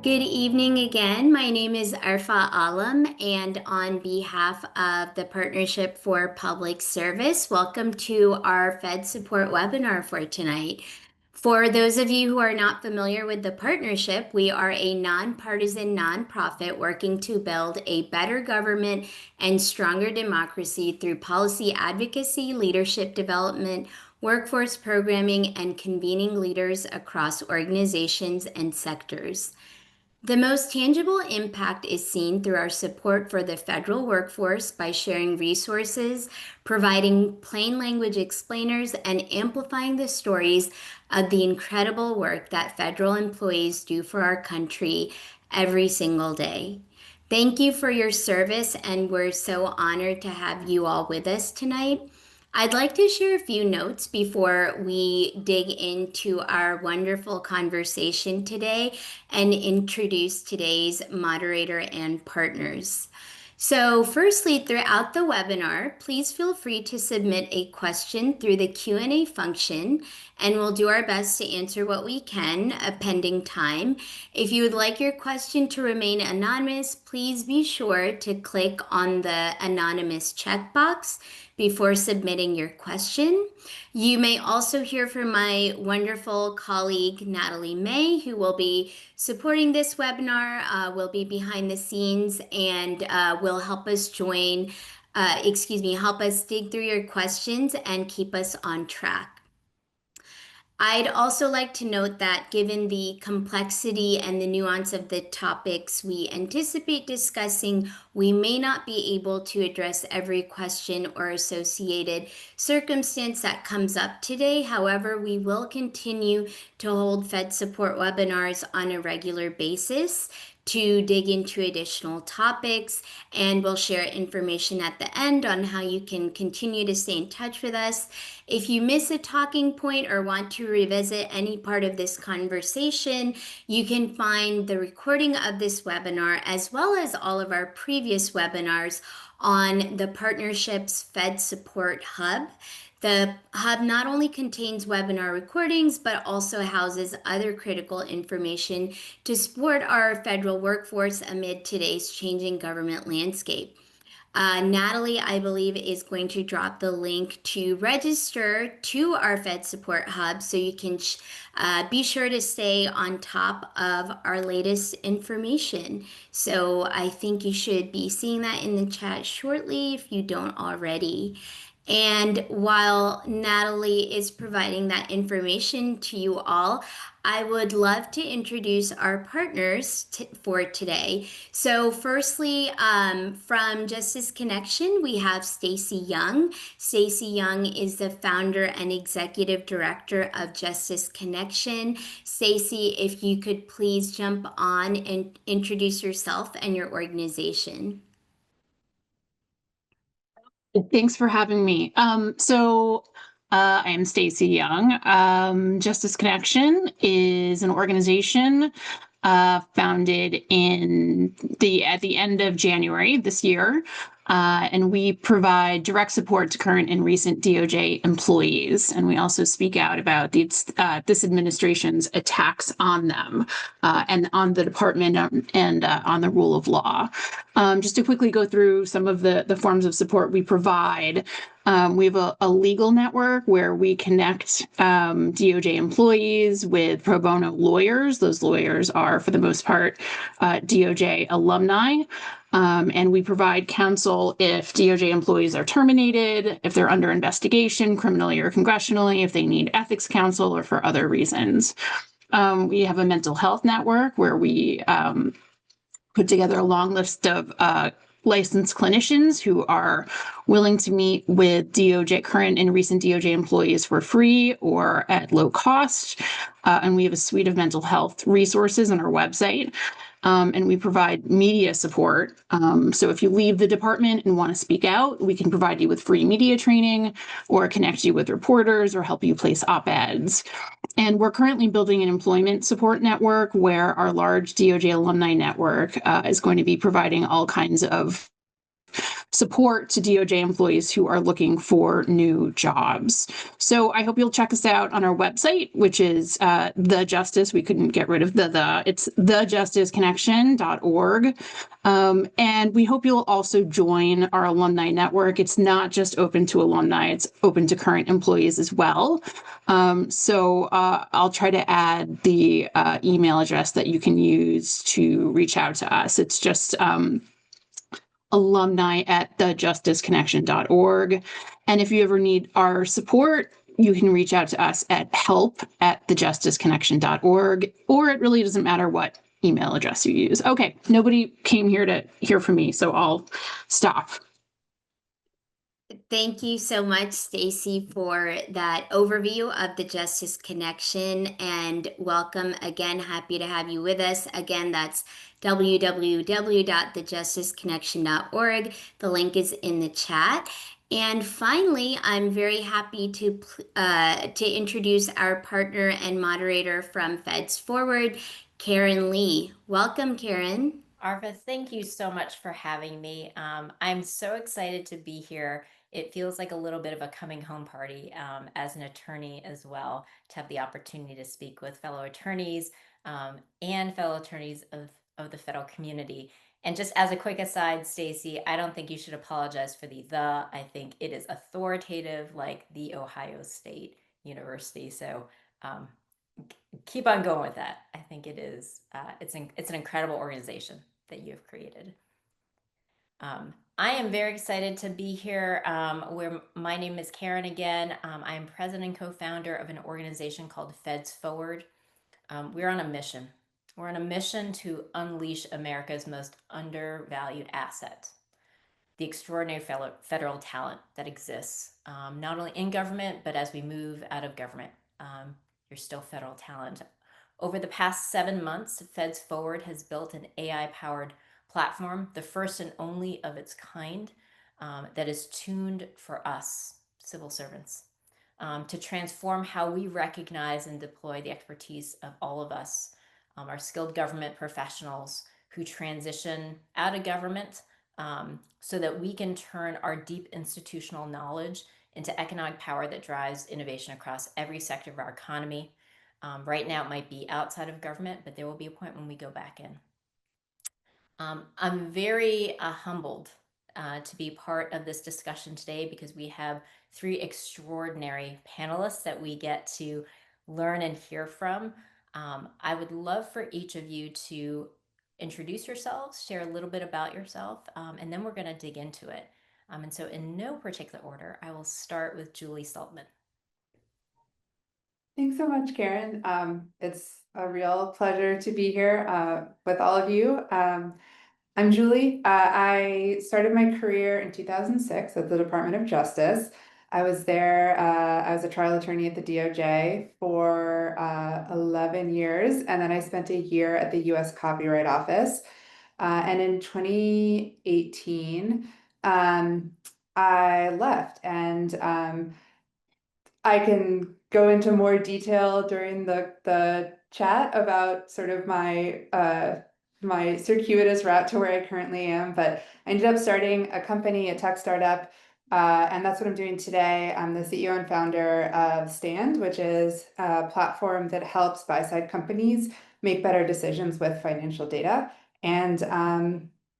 Good evening again. My name is Arfa Alam, and on behalf of the Partnership for Public Service, welcome to our FedSupport webinar for tonight. For those of you who are not familiar with the partnership, we are a nonpartisan nonprofit working to build a better government and stronger democracy through policy advocacy, leadership development, workforce programming, and convening leaders across organizations and sectors. The most tangible impact is seen through our support for the federal workforce by sharing resources, providing plain language explainers, and amplifying the stories of the incredible work that federal employees do for our country every single day. Thank you for your service, and we're so honored to have you all with us tonight. I'd like to share a few notes before we dig into our wonderful conversation today and introduce today's moderator and partners. So firstly, throughout the webinar, please feel free to submit a question through the Q&A function, and we'll do our best to answer what we can, pending time. If you would like your question to remain anonymous, please be sure to click on the anonymous checkbox before submitting your question. You may also hear from my wonderful colleague, Natalie May, who will be supporting this webinar, will be behind the scenes and will help us help us dig through your questions and keep us on track. I'd also like to note that given the complexity and the nuance of the topics we anticipate discussing, we may not be able to address every question or associated circumstance that comes up today. However, we will continue to hold FedSupport webinars on a regular basis to dig into additional topics, and we'll share information at the end on how you can continue to stay in touch with us. If you miss a talking point or want to revisit any part of this conversation, you can find the recording of this webinar as well as all of our previous webinars on the partnership's FedSupport Hub. The hub not only contains webinar recordings, but also houses other critical information to support our federal workforce amid today's changing government landscape. Natalie, I believe, is going to drop the link to register to our FedSupport Hub so you can be sure to stay on top of our latest information. So I think you should be seeing that in the chat shortly if you don't already. And while Natalie is providing that information to you all, I would love to introduce our partners for today. So firstly, from Justice Connection, we have Stacy Young. Stacy Young is the founder and executive director of Justice Connection. Stacy, if you could please jump on and introduce yourself and your organization. Thanks for having me. I am Stacy Young. Justice Connection is an organization founded at the end of January this year, and we provide direct support to current and recent DOJ employees. And we also speak out about this administration's attacks on them and on the department and on the rule of law. Just to quickly go through some of the forms of support we provide. We have a legal network where we connect DOJ employees with pro bono lawyers. Those lawyers are, for the most part, DOJ alumni. And we provide counsel if DOJ employees are terminated, if they're under investigation, criminally or congressionally, if they need ethics counsel or for other reasons. We have a mental health network where we put together a long list of licensed clinicians who are willing to meet with DOJ, current and recent DOJ employees for free or at low cost. And we have a suite of mental health resources on our website. And we provide media support. So if you leave the department and want to speak out, we can provide you with free media training or connect you with reporters or help you place op-eds. And we're currently building an employment support network where our large DOJ alumni network is going to be providing all kinds of support to DOJ employees who are looking for new jobs. So I hope you'll check us out on our website, which is The Justice. We couldn't get rid of the. It's thejusticeconnection.org. And we hope you'll also join our alumni network. It's not just open to alumni, it's open to current employees as well. So I'll try to add the email address that you can use to reach out to us. It's just alumni@thejusticeconnection.org. And if you ever need our support, you can reach out to us at help@thejusticeconnection.org, or it really doesn't matter what email address you use. Okay, nobody came here to hear from me, so I'll stop. Thank you so much, Stacy, for that overview of the Justice Connection, and welcome again. Happy to have you with us. Again, that's www.thejusticeconnection.org. The link is in the chat. And finally, I'm very happy to introduce our partner and moderator from FedsForward, Karen Lee. Welcome, Karen. Arva, thank you so much for having me. I'm so excited to be here. It feels like a little bit of a coming home party as an attorney as well, to have the opportunity to speak with fellow attorneys and fellow attorneys of the federal community. And just as a quick aside, Stacy, I don't think you should apologize for the. I think it is authoritative, like the Ohio State University. So keep on going with that. I think it is. It's an incredible organization that you have created. I am very excited to be here. Where my name is Karen again. I am president and co-founder of an organization called FedsForward. We're on a mission. We're on a mission to unleash America's most undervalued asset, the extraordinary federal talent that exists, not only in government, but as we move out of government. You're still federal talent. Over the past 7 months, FedsForward has built an AI-powered platform, the first and only of its kind, that is tuned for us, civil servants, to transform how we recognize and deploy the expertise of all of us, our skilled government professionals who transition out of government, so that we can turn our deep institutional knowledge into economic power that drives innovation across every sector of our economy. Right now, it might be outside of government, but there will be a point when we go back in. I'm very humbled to be part of this discussion today, because we have 3 extraordinary panelists that we get to learn and hear from. I would love for each of you to introduce yourselves, share a little bit about yourself, and then we're going to dig into it. And so in no particular order, I will start with Julie Saltman. Thanks so much, Karen. It's a real pleasure to be here with all of you. I'm Julie. I started my career in 2006 at the Department of Justice. I was there, I was a trial attorney at the DOJ for 11 years, and then I spent a year at the US Copyright Office. And in 2018, I left, and I can go into more detail during the chat about sort of my my circuitous route to where I currently am, but I ended up starting a company, a tech startup, and that's what I'm doing today. I'm the CEO and founder of Stand, which is a platform that helps buy-side companies make better decisions with financial data. And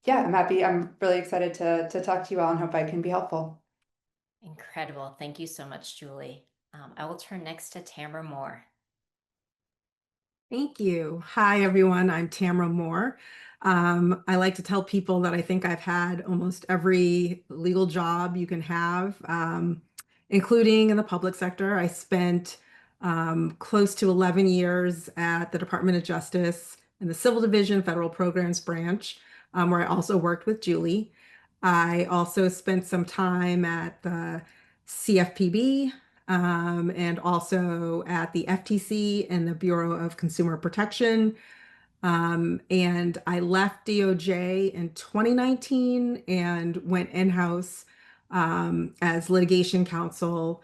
yeah, I'm really excited to talk to you all and hope I can be helpful. Incredible. Thank you so much, Julie. I will turn next to Tamra Moore. Thank you. Hi, everyone. I'm Tamra Moore. I like to tell people that I think I've had almost every legal job you can have, including in the public sector. I spent close to 11 years at the Department of Justice in the Civil Division Federal Programs Branch, where I also worked with Julie. I also spent some time at the CFPB, and also at the FTC and the Bureau of Consumer Protection. And I left DOJ in 2019 and went in-house as litigation counsel,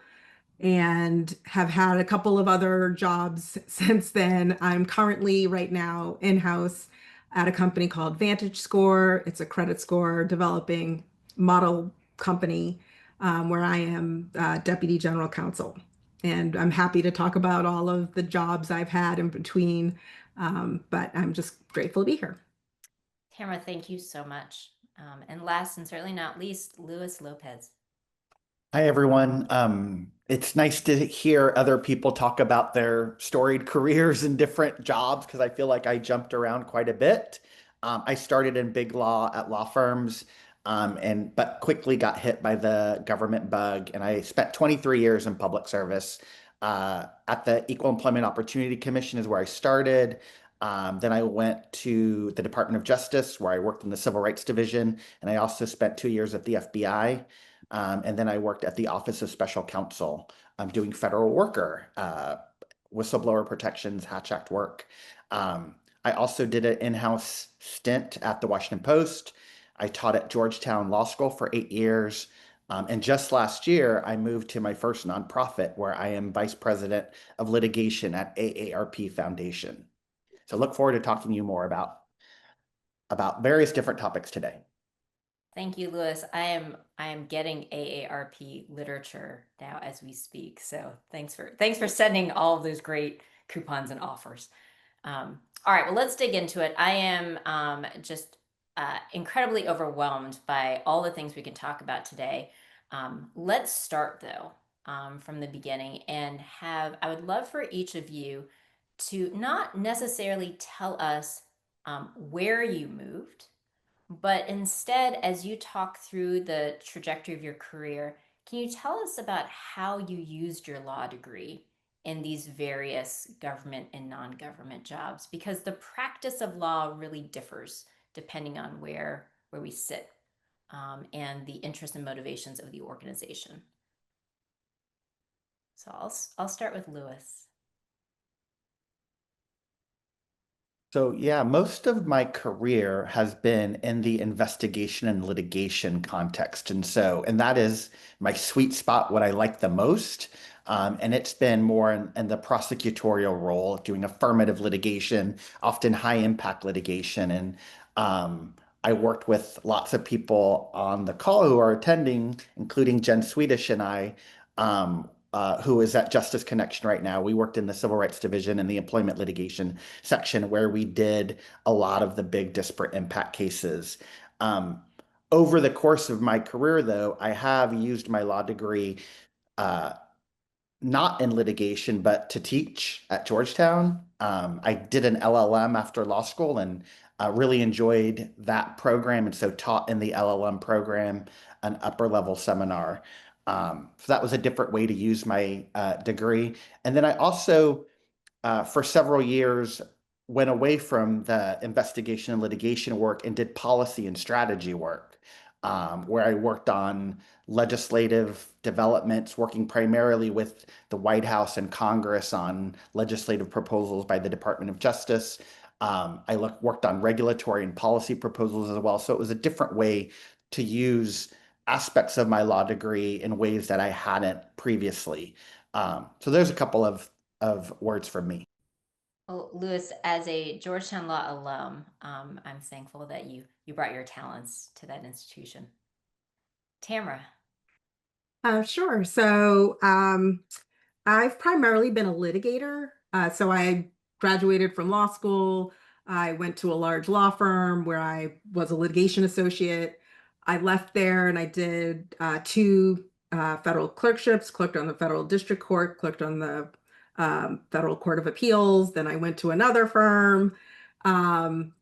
and have had a couple of other jobs since then. I'm currently right now in-house at a company called VantageScore. It's a credit score developing model company where I am Deputy General Counsel. And I'm happy to talk about all of the jobs I've had in between, but I'm just grateful to be here. Tamra, thank you so much. And last and certainly not least, Luis Lopez. Hi, everyone. It's nice to hear other people talk about their storied careers in different jobs because I feel like I jumped around quite a bit. I started in big law at law firms, but quickly got hit by the government bug, and I spent 23 years in public service. At the Equal Employment Opportunity Commission is where I started. Then I went to the Department of Justice, where I worked in the Civil Rights Division, and I also spent 2 years at the FBI. And then I worked at the Office of Special Counsel, doing federal worker, whistleblower protections, Hatch Act work. I also did an in-house stint at the Washington Post. I taught at Georgetown Law School for 8 years. And just last year, I moved to my first nonprofit where I am vice president of litigation at AARP Foundation. So look forward to talking to you more about various different topics today. Thank you, Luis. I am getting AARP literature now as we speak. So thanks for sending all of those great coupons and offers. All right, well, let's dig into it. I am just incredibly overwhelmed by all the things we can talk about today. Let's start though from the beginning and I would love for each of you to not necessarily tell us where you moved, but instead, as you talk through the trajectory of your career, can you tell us about how you used your law degree in these various government and non-government jobs? Because the practice of law really differs depending on where we sit and the interests and motivations of the organization. So I'll start with Luis. So yeah, most of my career has been in the investigation and litigation context. And that is my sweet spot, what I like the most. And it's been more in the prosecutorial role, doing affirmative litigation, often high impact litigation. And I worked with lots of people on the call who are attending, including Jen Swedish and I, who is at Justice Connection right now. We worked in the Civil Rights Division and the Employment Litigation section where we did a lot of the big disparate impact cases. Over the course of my career, though, I have used my law degree not in litigation, but to teach at Georgetown. I did an LLM after law school and really enjoyed that program, and so taught in the LLM program an upper level seminar. So that was a different way to use my degree. And then I also, for several years, went away from the investigation and litigation work and did policy and strategy work, where I worked on legislative developments, working primarily with the White House and Congress on legislative proposals by the Department of Justice. I worked on regulatory and policy proposals as well. So it was a different way to use aspects of my law degree in ways that I hadn't previously. So there's a couple of words from me. Well, Luis, as a Georgetown Law alum, I'm thankful that you brought your talents to that institution. Tamra. Sure. So I've primarily been a litigator. So I graduated from law school. I went to a large law firm where I was a litigation associate. I left there and I did 2 federal clerkships, clerked on the federal district court, clerked on the federal court of appeals. Then I went to another firm. And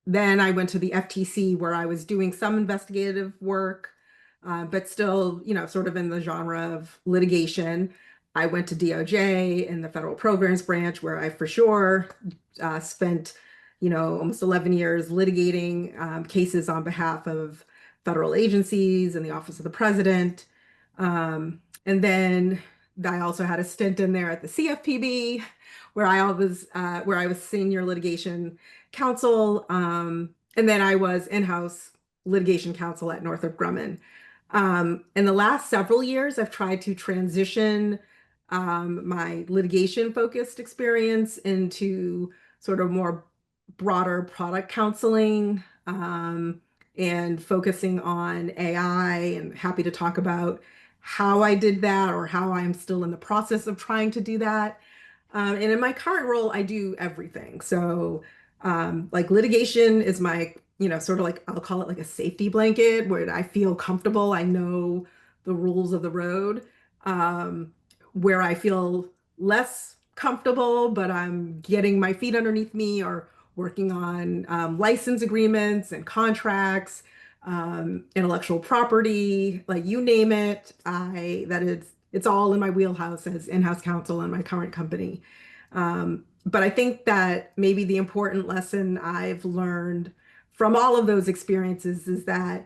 then I went to the FTC where I was doing some investigative work, but still, sort of in the genre of litigation. I went to DOJ in the federal programs branch where I for sure spent, almost 11 years litigating cases on behalf of federal agencies and the Office of the President. And then I also had a stint in there at the CFPB where I was senior litigation counsel. And then I was in-house litigation counsel at Northrop Grumman. In the last several years, I've tried to transition my litigation-focused experience into sort of more broader product counseling and focusing on AI, and happy to talk about how I did that or how I'm still in the process of trying to do that. And in my current role, I do everything. So, like litigation is my, sort of like, I'll call it like a safety blanket where I feel comfortable. I know the rules of the road. Where I feel less comfortable, but I'm getting my feet underneath me, or working on license agreements and contracts, intellectual property, like you name it. It's all in my wheelhouse as in-house counsel in my current company. But I think that maybe the important lesson I've learned from all of those experiences is that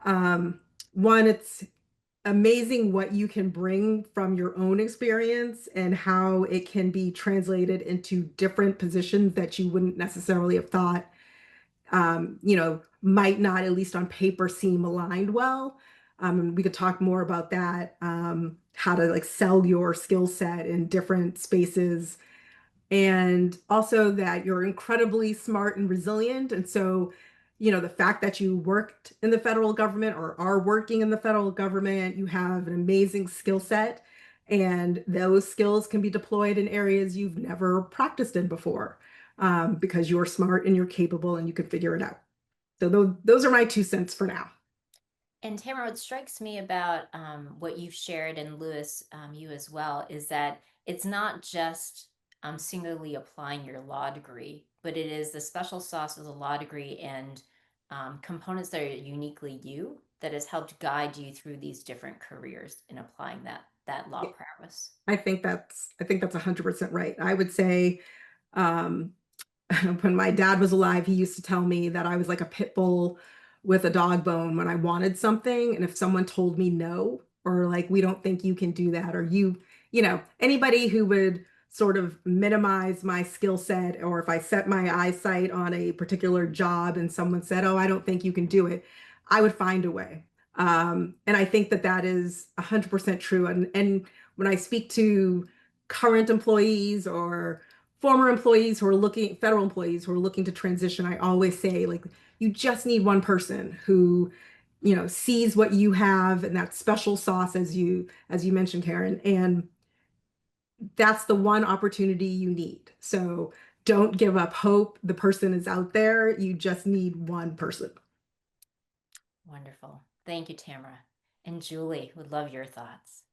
one, it's amazing what you can bring from your own experience and how it can be translated into different positions that you wouldn't necessarily have thought, might not, at least on paper, seem aligned well. And we could talk more about that, how to like sell your skill set in different spaces, and also that you're incredibly smart and resilient. And so, the fact that you worked in the federal government or are working in the federal government, you have an amazing skill set, and those skills can be deployed in areas you've never practiced in before, because you're smart and you're capable and you can figure it out. So those are my 2 cents for now. And Tamara, what strikes me about what you've shared, and Lewis, you as well, is that it's not just singularly applying your law degree, but it is the special sauce of the law degree and components that are uniquely you that has helped guide you through these different careers in applying that law prowess. I think that's 100% right. I would say, um, when my dad was alive, he used to tell me that I was like a pit bull with a dog bone when I wanted something. And if someone told me no, or like, we don't think you can do that, or anybody who would sort of minimize my skill set, or if I set my eyesight on a particular job and someone said, oh, I don't think you can do it, I would find a way. And I think that that is 100% true. And when I speak to current employees or former employees who are looking, federal employees who are looking to transition, I always say, like, you just need one person who, sees what you have and that special sauce, as you mentioned, Karen, and that's the one opportunity you need. So don't give up hope. The person is out there. You just need one person. Wonderful. Thank you, Tamara. And Julie, would love your thoughts.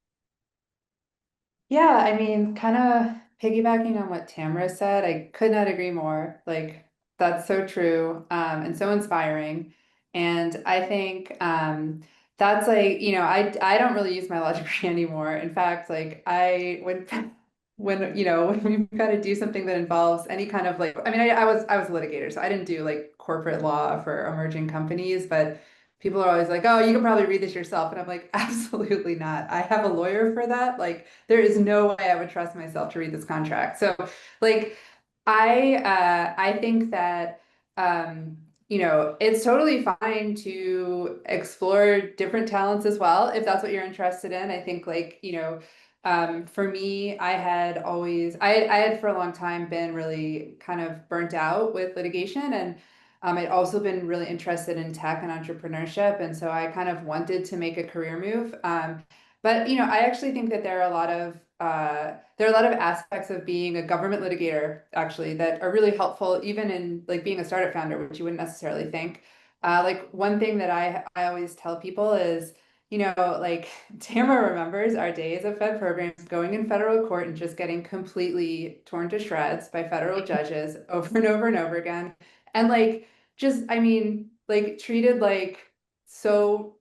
Yeah, I mean, kind of piggybacking on what Tamara said, I could not agree more. Like, that's so true, and so inspiring. And I think that's like, I don't really use my law degree anymore. In fact, like when we've got to do something that involves any kind of like, I mean, I was a litigator, so I didn't do like corporate law for emerging companies, but people are always like, oh, you can probably read this yourself. And I'm like, absolutely not. I have a lawyer for that. Like, there is no way I would trust myself to read this contract. So like, I think that, it's totally fine to explore different talents as well, if that's what you're interested in. I think like, for me, I had for a long time been really kind of burnt out with litigation, and I'd also been really interested in tech and entrepreneurship, and so I kind of wanted to make a career move. But I actually think that there are a lot of aspects of being a government litigator actually that are really helpful, even in like being a startup founder, which you wouldn't necessarily think. Like one thing that I always tell people is, like Tamara remembers our days of Fed programs going in federal court and just getting completely torn to shreds by federal judges over and over and over again. And like, just, I mean, like treated like so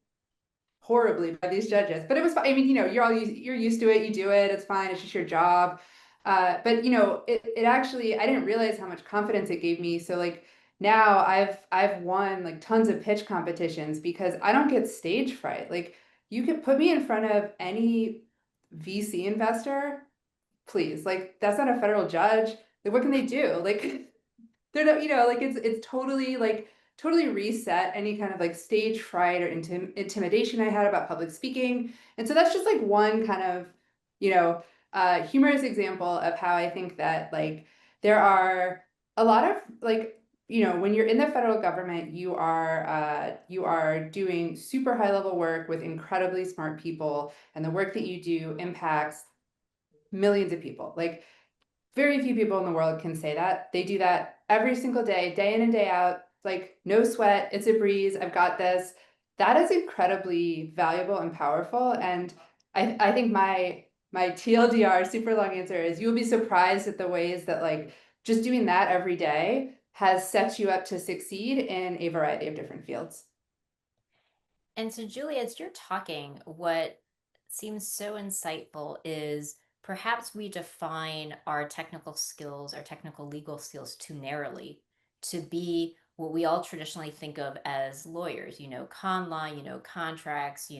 horribly by these judges, but it was fine. I mean, you're used to it, you do it, it's fine, it's just your job. But it actually, I didn't realize how much confidence it gave me. So like now I've won like tons of pitch competitions because I don't get stage fright. Like you could put me in front of any VC investor, please. Like that's not a federal judge. Like what can they do? Like they're not, like it's totally like totally reset any kind of like stage fright or intimidation I had about public speaking. And so that's just like one kind of, humorous example of how I think that like there are a lot of like when you're in the federal government, you are doing super high level work with incredibly smart people, and the work that you do impacts millions of people. Like, very few people in the world can say that. They do that every single day in and day out. Like, no sweat, it's a breeze, I've got this. That is incredibly valuable and powerful. And I think my TLDR super long answer is you'll be surprised at the ways that like just doing that every day has set you up to succeed in a variety of different fields. And so, Julie, as you're talking, what seems so insightful is perhaps we define our technical skills, our technical legal skills too narrowly to be what we all traditionally think of as lawyers, con law, contracts,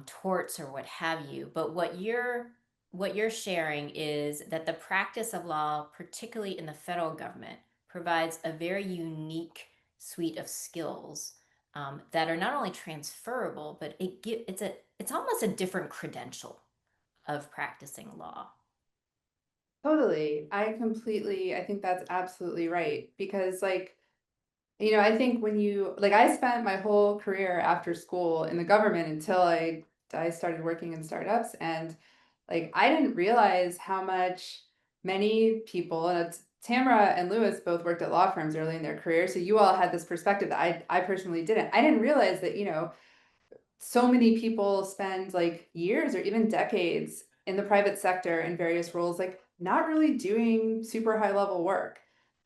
torts or what have you. But what you're sharing is that the practice of law, particularly in the federal government, provides a very unique suite of skills that are not only transferable, but it's almost a different credential of practicing law. Totally. I think that's absolutely right. Because like, I think when I spent my whole career after school in the government until I started working in startups. And like, I didn't realize how much many people, and Tamra and Lewis both worked at law firms early in their career. So you all had this perspective that I personally didn't. I didn't realize that, so many people spend like years or even decades in the private sector in various roles, like not really doing super high level work.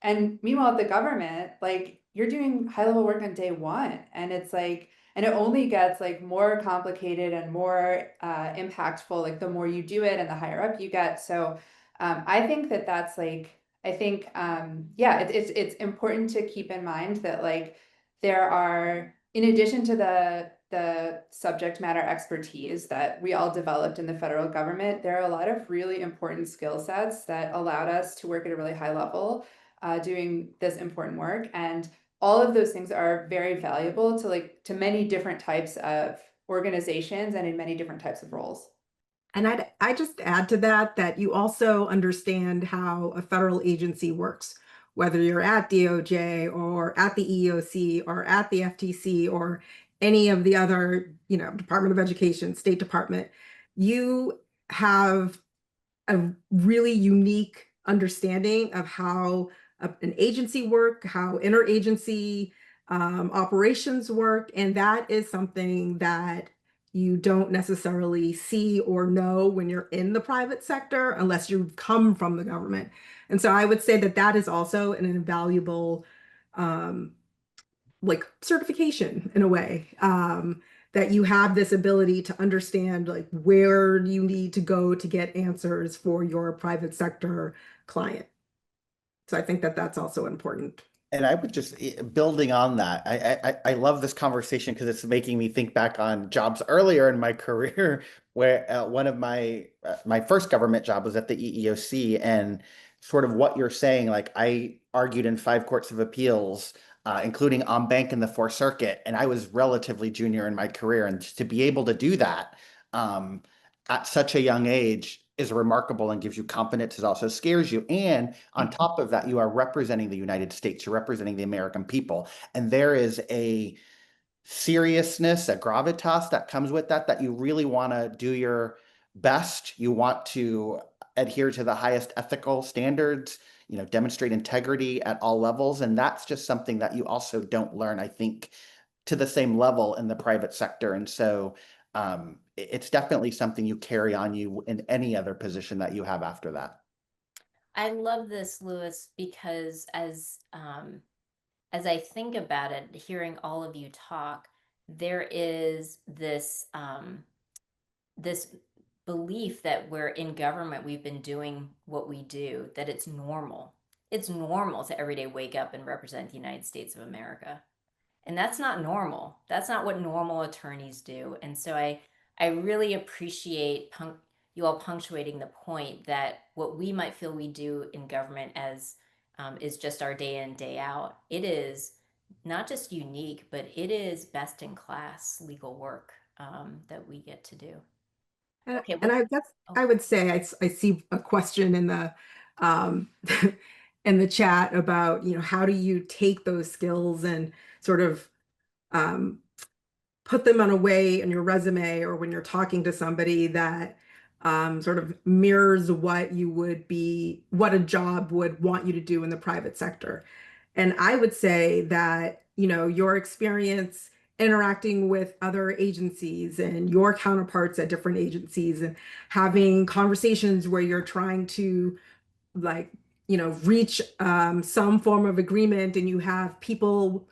And meanwhile, at the government, like you're doing high level work on day one. And it's like, and it only gets like more complicated and more impactful, like the more you do it and the higher up you get. So I think that that's like, yeah, it's important to keep in mind that like there are, in addition to the subject matter expertise that we all developed in the federal government, there are a lot of really important skill sets that allowed us to work at a really high level doing this important work. And all of those things are very valuable to many different types of organizations and in many different types of roles. And I just add to that you also understand how a federal agency works, whether you're at DOJ or at the EEOC or at the FTC or any of the other, Department of Education, State Department. You have a really unique understanding of how an agency work, how interagency operations work, and that is something that you don't necessarily see or know when you're in the private sector unless you come from the government. And so I would say that is also an invaluable like certification in a way, that you have this ability to understand like where you need to go to get answers for your private sector client. So I think that that's also important. And I would just building on that. I love this conversation because it's making me think back on jobs earlier in my career, where one of my first government job was at the EEOC, and sort of what you're saying. Like I argued in 5 courts of appeals, including en banc in the Fourth Circuit, and I was relatively junior in my career, and to be able to do that at such a young age is remarkable and gives you confidence. It also scares you. And on top of that, you are representing the United States. You're representing the American people. And there is a seriousness, a gravitas that comes with that you really want to do your best. You want to adhere to the highest ethical standards, demonstrate integrity at all levels. And that's just something that you also don't learn, I think, to the same level in the private sector. And so it's definitely something you carry on you in any other position that you have after that. I love this, Lewis, because as I think about it, hearing all of you talk, there is this this belief that we're in government, we've been doing what we do, that it's normal. It's normal to every day wake up and represent the United States of America. And that's not normal. That's not what normal attorneys do. And so I really appreciate you all punctuating the point that what we might feel we do in government as is just our day in, day out. It is not just unique, but it is best in class legal work that we get to do. Okay, and I guess I would say I see a question in the in the chat about, how do you take those skills and sort of put them on a way in your resume or when you're talking to somebody that sort of mirrors what a job would want you to do in the private sector. And I would say that, your experience interacting with other agencies and your counterparts at different agencies and having conversations where you're trying to like, reach some form of agreement, and you have people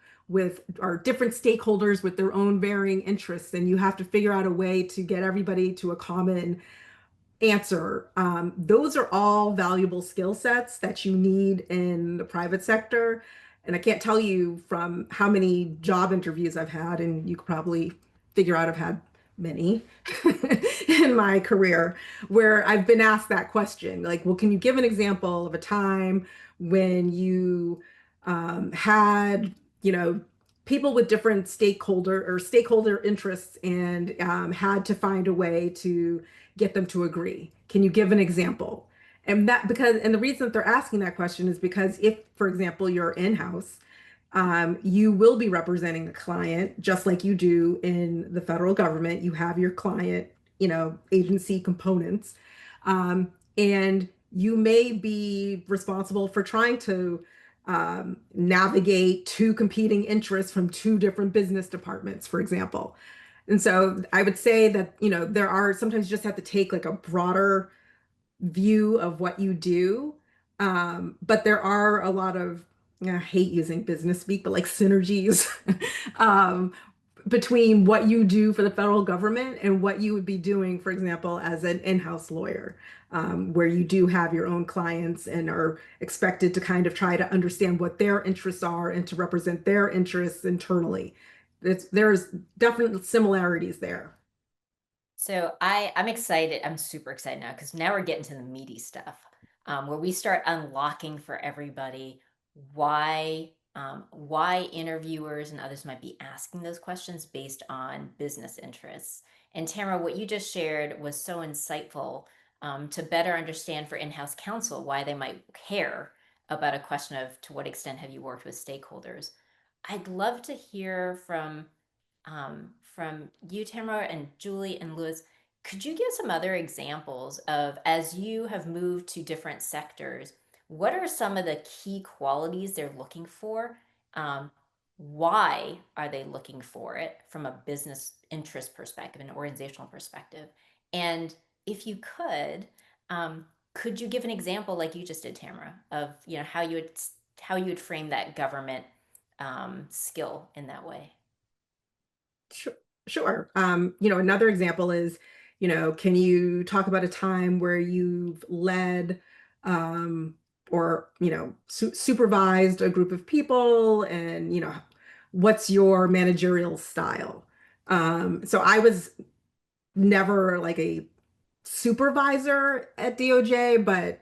or different stakeholders with their own varying interests, and you have to figure out a way to get everybody to a common answer. Those are all valuable skill sets that you need in the private sector. And I can't tell you from how many job interviews I've had, and you could probably figure out I've had many in my career, where I've been asked that question. Like, well, can you give an example of a time when you had, people with different stakeholder interests and had to find a way to get them to agree. Can you give an example? And the reason that they're asking that question is because if, for example, you're in-house, you will be representing a client just like you do in the federal government. You have your client, agency components, and you may be responsible for trying to navigate two competing interests from two different business departments, for example. And so I would say that, there are sometimes you just have to take like a broader view of what you do. But there are a lot of, I hate using business speak, but like synergies between what you do for the federal government and what you would be doing, for example, as an in-house lawyer, where you do have your own clients and are expected to kind of try to understand what their interests are and to represent their interests internally. There's definite similarities there. So I'm excited. I'm super excited now because now we're getting to the meaty stuff, where we start unlocking for everybody why interviewers and others might be asking those questions based on business interests. And Tamra, what you just shared was so insightful, to better understand for in-house counsel why they might care about a question of to what extent have you worked with stakeholders. I'd love to hear from you, Tamara, and Julie and Louis. Could you give some other examples of, as you have moved to different sectors, what are some of the key qualities they're looking for? Why are they looking for it from a business interest perspective, an organizational perspective? And if you could you give an example like you just did, Tamara, of how you would frame that government skill in that way? Sure. Another example is, can you talk about a time where you've led or, supervised a group of people, and, what's your managerial style? So I was never like a supervisor at DOJ, but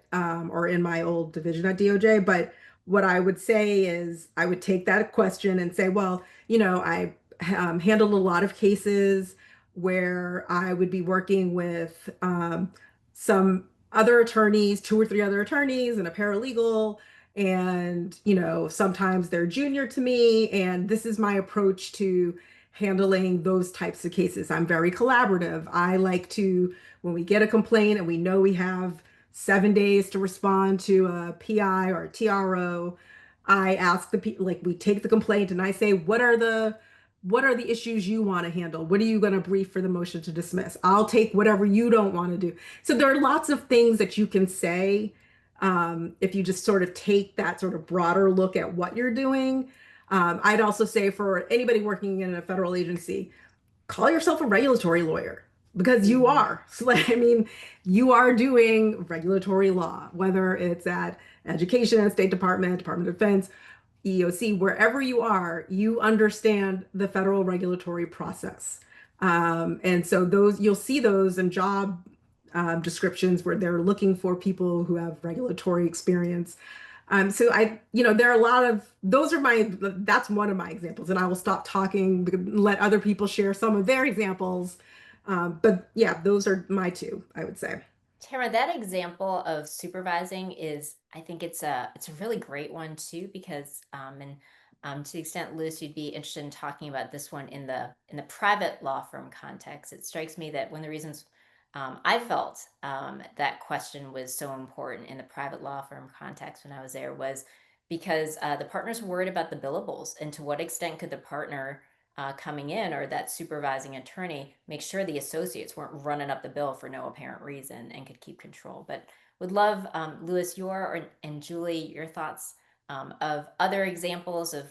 or in my old division at DOJ. But what I would say is I would take that question and say, well, I handled a lot of cases where I would be working with some other attorneys, two or three other attorneys and a paralegal. And, sometimes they're junior to me. And this is my approach to handling those types of cases. I'm very collaborative. I like to, when we get a complaint and we know we have 7 days to respond to a PI or a TRO, I ask we take the complaint and I say, what are the issues you want to handle? What are you going to brief for the motion to dismiss? I'll take whatever you don't want to do. So there are lots of things that you can say if you just sort of take that sort of broader look at what you're doing. I'd also say for anybody working in a federal agency, call yourself a regulatory lawyer, because you are. So, you are doing regulatory law, whether it's at Education, State Department, Department of Defense, EEOC, wherever you are, you understand the federal regulatory process. And so you'll see those in job descriptions where they're looking for people who have regulatory experience. So there are a lot of, that's one of my examples, and I will stop talking, let other people share some of their examples. But yeah, those are my two, I would say. Tamara, that example of supervising is, I think it's a really great one too, because to the extent, Louis, you'd be interested in talking about this one in the private law firm context. It strikes me that one of the reasons I felt that question was so important in the private law firm context when I was there was because the partners were worried about the billables, and to what extent could the partner coming in, or that supervising attorney, make sure the associates weren't running up the bill for no apparent reason and could keep control. But would love, Louis, and Julie, your thoughts of other examples of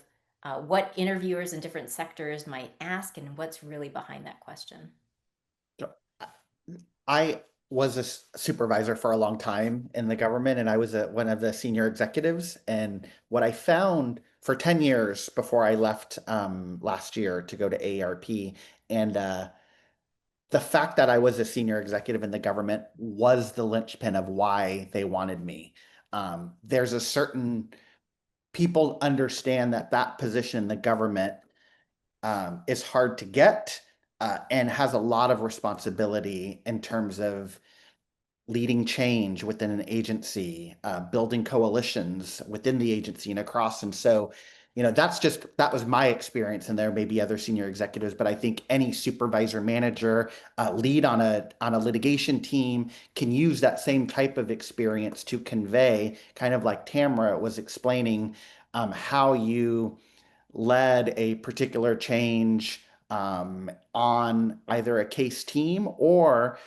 what interviewers in different sectors might ask and what's really behind that question. I was a supervisor for a long time in the government, and I was one of the senior executives. And what I found for 10 years before I left last year to go to AARP, and the fact that I was a senior executive in the government was the linchpin of why they wanted me. There's a certain people understand that that position in the government is hard to get and has a lot of responsibility in terms of leading change within an agency, building coalitions within the agency and across. And so, that was my experience, and there may be other senior executives, but I think any supervisor, manager, lead on a litigation team can use that same type of experience to convey, kind of like Tamra was explaining, how you led a particular change on either a case team or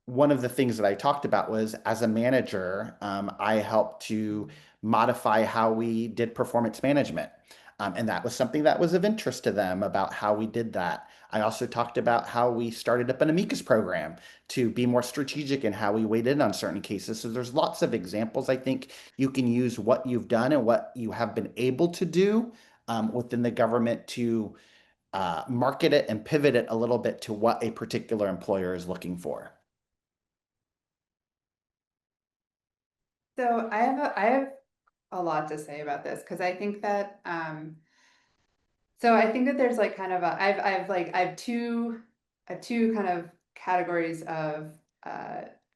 one of the things that I talked about was, as a manager, I helped to modify how we did performance management. And that was something that was of interest to them about how we did that. I also talked about how we started up an amicus program to be more strategic in how we weighed in on certain cases. So there's lots of examples. I think you can use what you've done and what you have been able to do within the government to market it and pivot it a little bit to what a particular employer is looking for. So I have a lot to say about this, because I think that there's like kind of I have two kind of categories of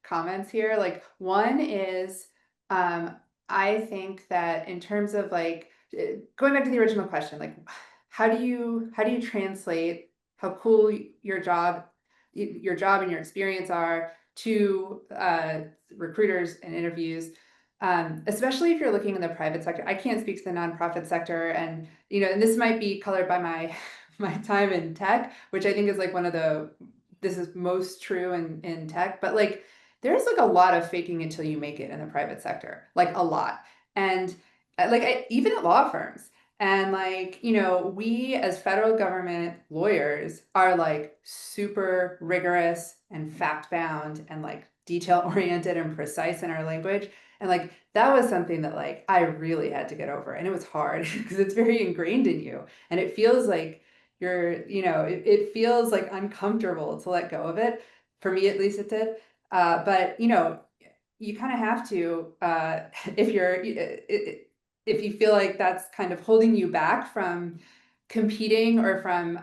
comments here. Like, one is I think that in terms of like going back to the original question, like how do you translate how cool your job and your experience are to recruiters and interviews, especially if you're looking in the private sector. I can't speak to the nonprofit sector, and and this might be colored by my time in tech, which I think is like this is most true in tech, but like there's like a lot of faking until you make it in the private sector, like a lot. And even at law firms. And like, we as federal government lawyers are like super rigorous and fact bound and like detail oriented and precise in our language. And like, that was something that like I really had to get over. And it was hard because it's very ingrained in you. And it feels like it feels like uncomfortable to let go of it. For me, at least it did. But you kind of have to, if you feel like that's kind of holding you back from competing, or from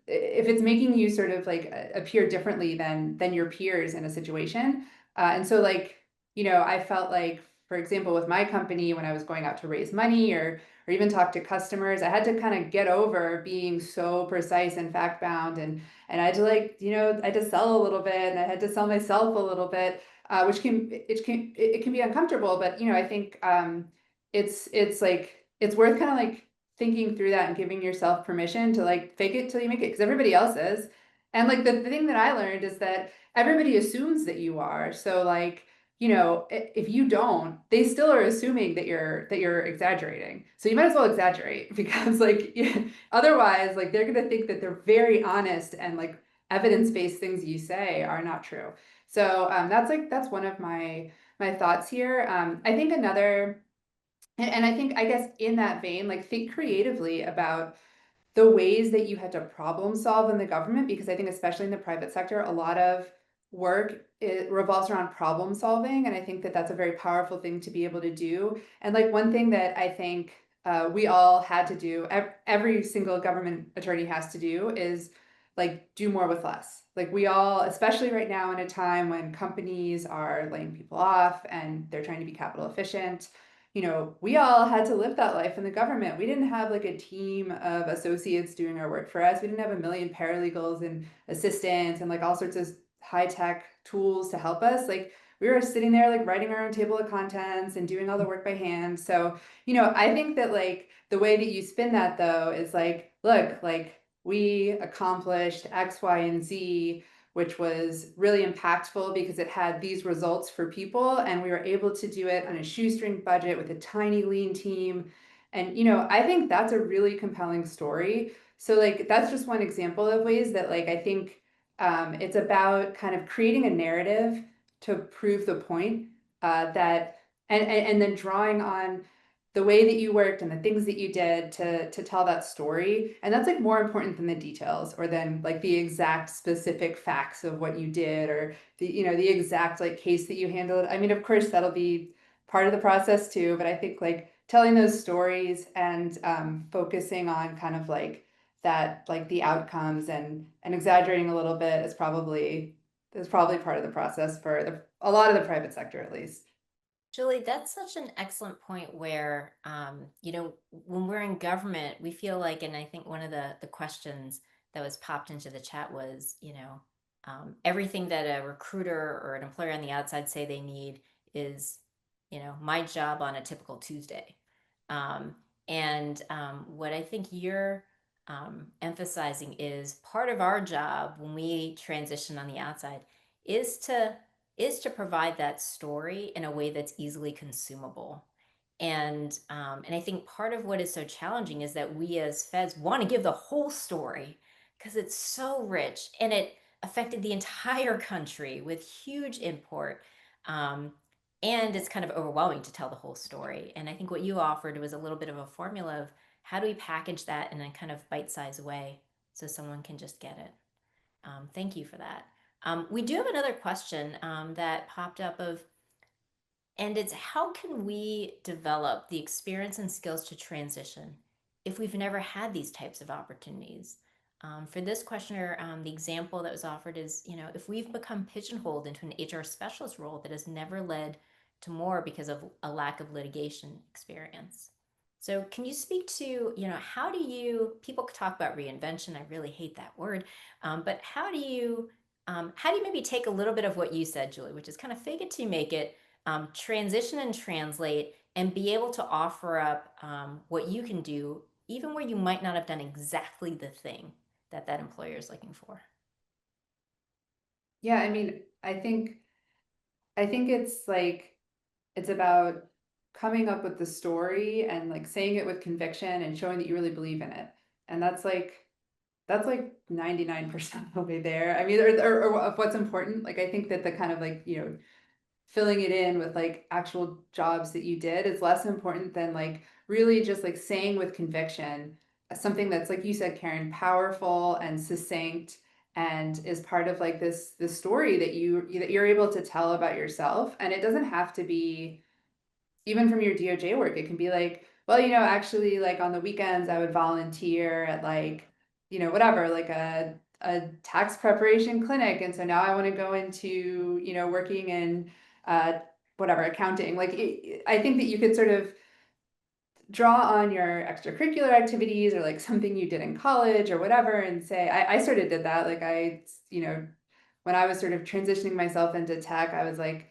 if it's making you sort of like appear differently than your peers in a situation. And so like, I felt like, for example, with my company, when I was going out to raise money or even talk to customers, I had to kind of get over being so precise and fact bound, and I had to like, I had to sell a little bit, and I had to sell myself a little bit, which can be uncomfortable. But I think it's like it's worth kind of like thinking through that and giving yourself permission to like fake it till you make it, because everybody else is. And like the thing that I learned is that everybody assumes that you are. So like, if you don't, they still are assuming that you're exaggerating. So you might as well exaggerate, because like otherwise, like they're gonna think that they're very honest, and like evidence-based things you say are not true. So that's one of my thoughts here. I think another, and I think, I guess in that vein, like think creatively about the ways that you had to problem solve in the government, because I think especially in the private sector, a lot of work, it revolves around problem solving. And I think that that's a very powerful thing to be able to do. And like one thing that I think we all had to do, every single government attorney has to do, is like do more with less. Like we all, especially right now in a time when companies are laying people off and they're trying to be capital efficient, you know, we all had to live that life in the government. We didn't have like a team of associates doing our work for us. We didn't have a million paralegals and assistants and like all sorts of high tech tools to help us. Like we were sitting there like writing our own table of contents and doing all the work by hand. So, you know, I think that like the way that you spin that though is like, look, like we accomplished X, Y, and Z, which was really impactful because it had these results for people, and we were able to do it on a shoestring budget with a tiny lean team. And, you know, I think that's a really compelling story. So like, that's just one example of ways that like, I think it's about kind of creating a narrative to prove the point that, and then drawing on the way that you worked and the things that you did to tell that story. And that's like more important than the details or than like the exact specific facts of what you did or the, you know, the exact like case that you handled. I mean, of course, that'll be part of the process too, but I think like telling those stories and focusing on kind of like that, like the outcomes and exaggerating a little bit is probably part of the process for a lot of the private sector, at least. Julie, that's such an excellent point where, you know, when we're in government, we feel like, and I think one of the questions that was popped into the chat was, you know, everything that a recruiter or an employer on the outside say they need is, you know, my job on a typical Tuesday. What I think you're emphasizing is part of our job when we transition on the outside is to provide that story in a way that's easily consumable. And I think part of what is so challenging is that we as feds want to give the whole story because it's so rich and it affected the entire country with huge import. And it's kind of overwhelming to tell the whole story. And I think what you offered was a little bit of a formula of how do we package that in a kind of bite-sized way so someone can just get it. Thank you for that. We do have another question that popped up and it's how can we develop the experience and skills to transition if we've never had these types of opportunities? For this questioner, the example that was offered is, you know, if we've become pigeonholed into an HR specialist role that has never led to more because of a lack of litigation experience. So can you speak to, you know, people talk about reinvention, I really hate that word, but how do you maybe take a little bit of what you said, Julie, which is kind of fake it till you make it, transition and translate and be able to offer up what you can do, even where you might not have done exactly the thing that employer is looking for? Yeah, I mean, I think it's like, it's about coming up with the story and like saying it with conviction and showing that you really believe in it. And that's like 99% of the way there. I mean, or of what's important. Like, I think that the kind of like, you know, filling it in with like actual jobs that you did is less important than like really just like saying with conviction something that's, like you said, Karen, powerful and succinct and is part of like this story that you're able to tell about yourself. And it doesn't have to be even from your DOJ work. It can be like, well, you know, actually like on the weekends I would volunteer at like, you know, whatever, like a tax preparation clinic. And so now I want to go into, you know, working in whatever, accounting. Like I think that you could sort of draw on your extracurricular activities or like something you did in college or whatever and say, I sort of did that. Like you know, when I was sort of transitioning myself into tech, I was like,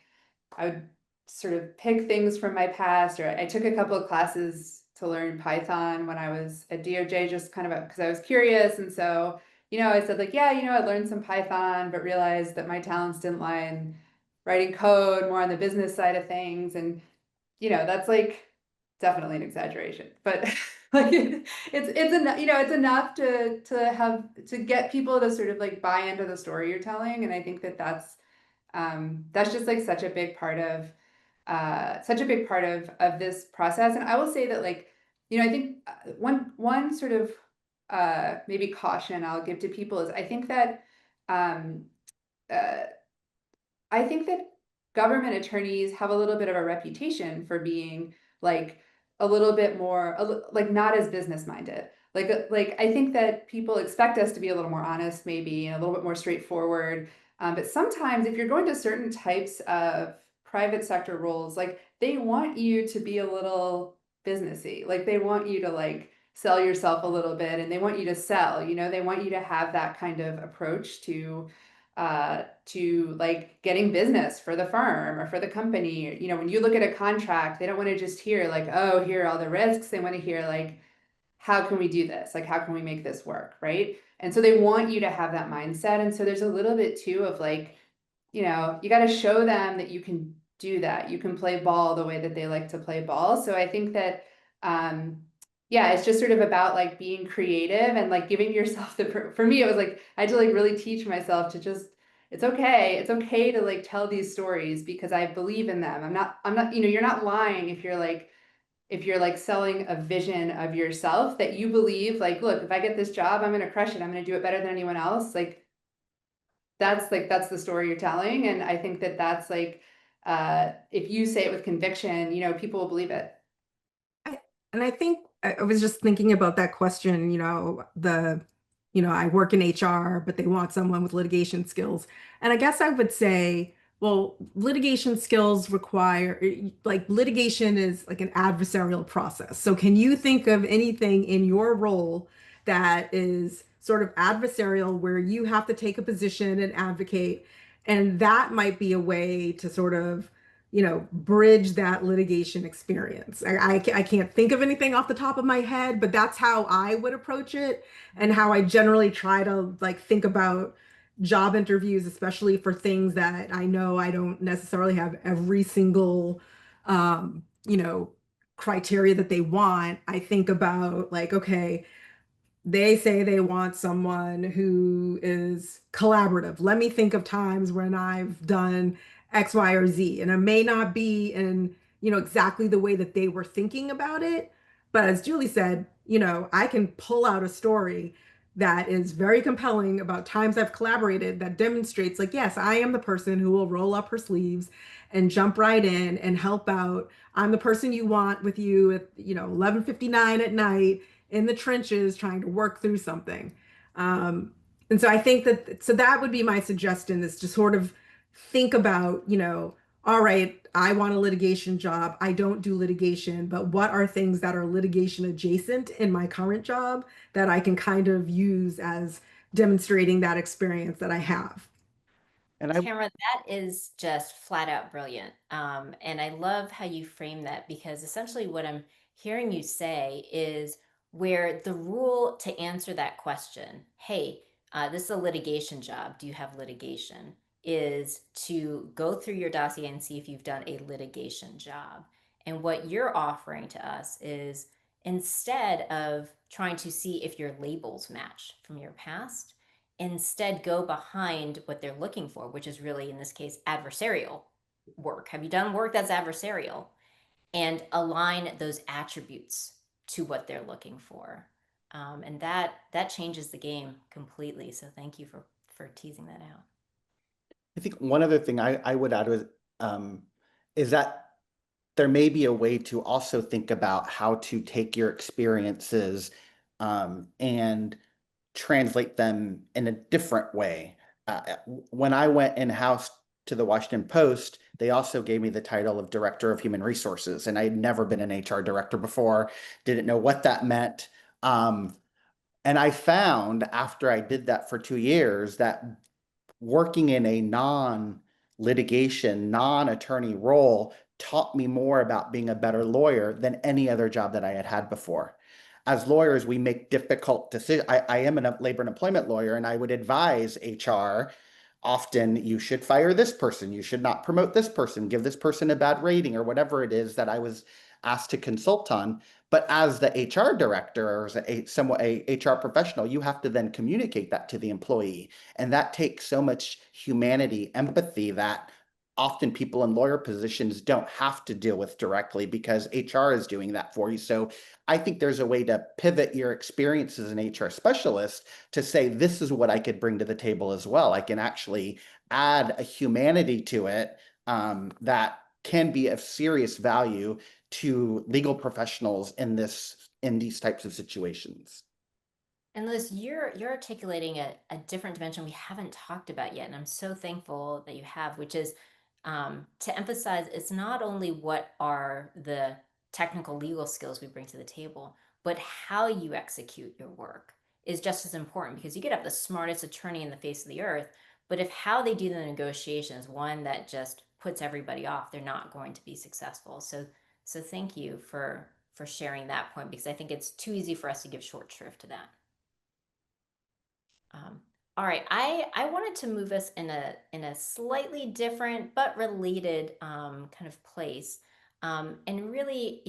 I would sort of pick things from my past, or I took a couple of classes to learn Python when I was at DOJ, just kind of because I was curious. And so, you know, I said like, yeah, you know, I learned some Python, but realized that my talents didn't lie in writing code, more on the business side of things. And, you know, that's like definitely an exaggeration, but like it's enough, you know, it's enough to get people to sort of like buy into the story you're telling. And I think that that's just like such a big part of this process. And I will say that, like, you know, I think one sort of maybe caution I'll give to people is um, uh, I think that government attorneys have a little bit of a reputation for being like a little bit more like not as business minded. like I think that people expect us to be a little more honest, maybe, and a little bit more straightforward. But sometimes if you're going to certain types of private sector roles, like they want you to be a little businessy, like they want you to like sell yourself a little bit, and they want you to sell, you know, they want you to have that kind of approach to like getting business for the firm or for the company. You know, when you look at a contract, they don't want to just hear like, oh, here are all the risks. They want to hear like, how can we do this? Like, how can we make this work? Right. And so they want you to have that mindset. And so there's a little bit too of like, you know, you got to show them that you can do that. You can play ball the way that they like to play ball. So I think that, yeah, it's just sort of about like being creative and like giving yourself for me, it was like, I had to like really teach myself to just, it's okay. It's okay to like tell these stories because I believe in them. I'm not, you know, you're not lying if you're like selling a vision of yourself that you believe, like, look, if I get this job, I'm going to crush it. I'm going to do it better than anyone else. That's the story you're telling. And I think that that's like, if you say it with conviction, you know, people will believe it. And I think I was just thinking about that question, I work in HR, but they want someone with litigation skills. And I guess I would say, well, litigation skills require, like, litigation is like an adversarial process. So can you think of anything in your role that is sort of adversarial where you have to take a position and advocate? And that might be a way to sort of bridge that litigation experience. I can't think of anything off the top of my head, but that's how I would approach it and how I generally try to like think about job interviews, especially for things that I know I don't necessarily have every single, um, you know, criteria that they want. I think about like, okay, they say they want someone who is collaborative. Let me think of times when I've done X, Y, or Z. And it may not be in, exactly the way that they were thinking about it. But as Julie said, I can pull out a story that is very compelling about times I've collaborated that demonstrates like, yes, I am the person who will roll up her sleeves and jump right in and help out. I'm the person you want with you at, 11:59 at night in the trenches trying to work through something. And so I think that would be my suggestion, is to sort of think about, all right, I want a litigation job. I don't do litigation, but what are things that are litigation adjacent in my current job that I can kind of use as demonstrating that experience that I have? And Tamra, that is just flat out brilliant. And I love how you frame that, because essentially what I'm hearing you say is, where the rule to answer that question, hey, this is a litigation job, do you have litigation, is to go through your dossier and see if you've done a litigation job. And what you're offering to us is, instead of trying to see if your labels match from your past, instead go behind what they're looking for, which is really, in this case, adversarial work. Have you done work that's adversarial? And align those attributes to what they're looking for. And that changes the game completely. So thank you for teasing that out. I think one other thing I would add is that there may be a way to also think about how to take your experiences and translate them in a different way. When I went in-house to the Washington Post, they also gave me the title of Director of Human Resources, and I had never been an HR director before, didn't know what that meant. And I found after I did that for 2 years that working in a non-litigation, non-attorney role taught me more about being a better lawyer than any other job that I had had before. As lawyers, we make difficult decisions. I am a labor and employment lawyer, and I would advise HR often, you should fire this person, you should not promote this person, give this person a bad rating, or whatever it is that I was asked to consult on. But as the HR director or as a HR professional, you have to then communicate that to the employee. And that takes so much humanity, empathy, that often people in lawyer positions don't have to deal with directly because HR is doing that for you. So I think there's a way to pivot your experience as an HR specialist to say, this is what I could bring to the table as well. I can actually add a humanity to it that can be of serious value to legal professionals in these types of situations. And Liz, you're articulating a different dimension we haven't talked about yet, and I'm so thankful that you have, which is to emphasize it's not only what are the technical legal skills we bring to the table, but how you execute your work is just as important, because you could have the smartest attorney in the face of the earth, but if how they do the negotiations, one that just puts everybody off, they're not going to be successful. So thank you for sharing that point, because I think it's too easy for us to give short shrift to that. All right, I wanted to move us in a slightly different but related kind of place, and really,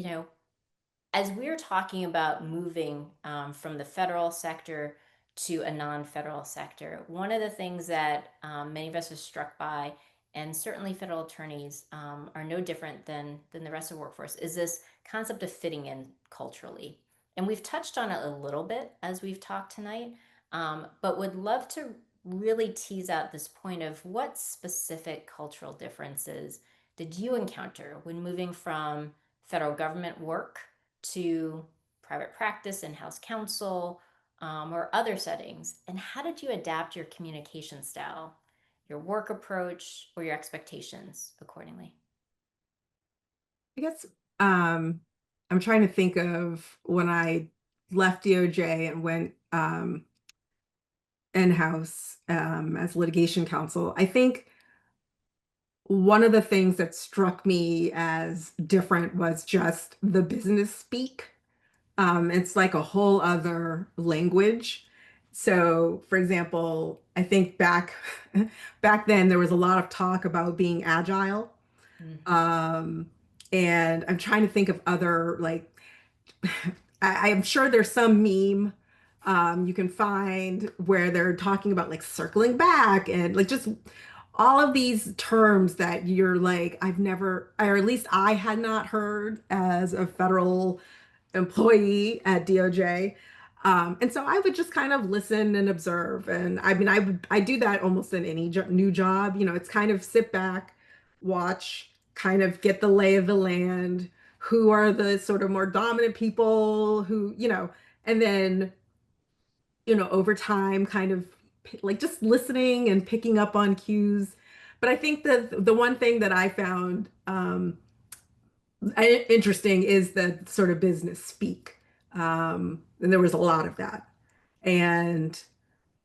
as we're talking about moving from the federal sector to a non-federal sector, one of the things that many of us are struck by, and certainly federal attorneys are no different than the rest of the workforce, is this concept of fitting in culturally. And we've touched on it a little bit as we've talked tonight, but would love to really tease out this point of what specific cultural differences did you encounter when moving from federal government work to private practice, in-house counsel, or other settings? And how did you adapt your communication style, your work approach, or your expectations accordingly? I guess I'm trying to think of when I left DOJ and went in-house as litigation counsel. I think one of the things that struck me as different was just the business speak. It's like a whole other language. So, for example, I think back then there was a lot of talk about being agile. Um, and I'm trying to think of other like I'm sure there's some meme you can find where they're talking about like circling back and like just all of these terms that you're like, I've never, or at least I had not heard as a federal employee at DOJ. And so I would just kind of listen and observe. And I mean, I do that almost in any new job. It's kind of sit back, watch, kind of get the lay of the land. Who are the sort of more dominant people who, and then, over time, kind of like just listening and picking up on cues. But I think that the one thing that I found interesting is the sort of business speak. And there was a lot of that. And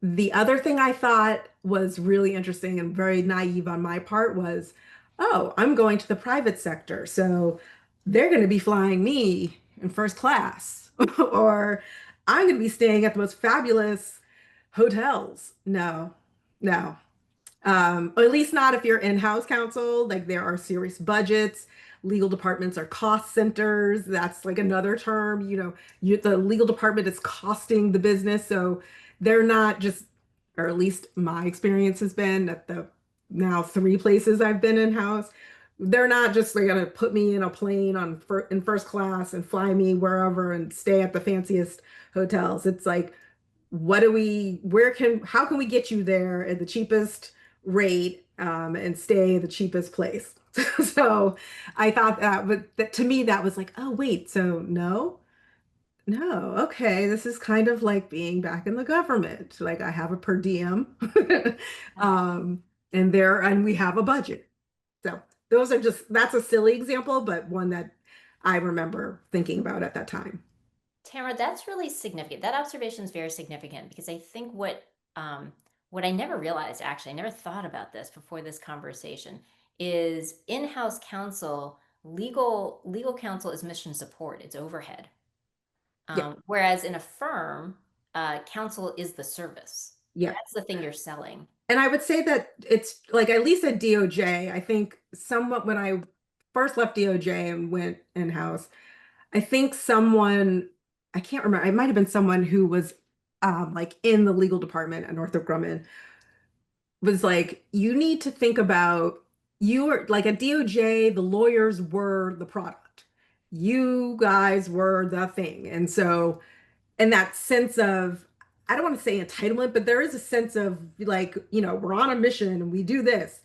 the other thing I thought was really interesting and very naive on my part was, oh, I'm going to the private sector. So they're going to be flying me in first class, or I'm going to be staying at the most fabulous hotels. No, no. Or at least not if you're in-house counsel. Like there are serious budgets. Legal departments are cost centers. That's like another term. The legal department is costing the business. So they're not just, or at least my experience has been at the now 3 places I've been in-house. They're not just like gonna put me in a plane in first class and fly me wherever and stay at the fanciest hotels. It's like, how can we get you there at the cheapest rate and stay the cheapest place? So I thought but to me, that was like, oh, wait, so no, okay, this is kind of like being back in the government. Like I have a per diem and we have a budget. So that's a silly example, but one that I remember thinking about at that time. Tamara, that's really significant. That observation is very significant, because I think what I never realized, actually, I never thought about this before this conversation, is in-house counsel, legal counsel is mission support, it's overhead. Yeah. Whereas in a firm, counsel is the service. Yeah. That's the thing you're selling. And I would say that it's like, at least at DOJ, I think somewhat when I first left DOJ and went in-house, I think I can't remember, it might have been someone who was like in the legal department at Northrop Grumman, was like, you need to think about, you were like at DOJ, the lawyers were the product. You guys were the thing. And so, and that sense of, I don't want to say entitlement, but there is a sense of like, we're on a mission and we do this.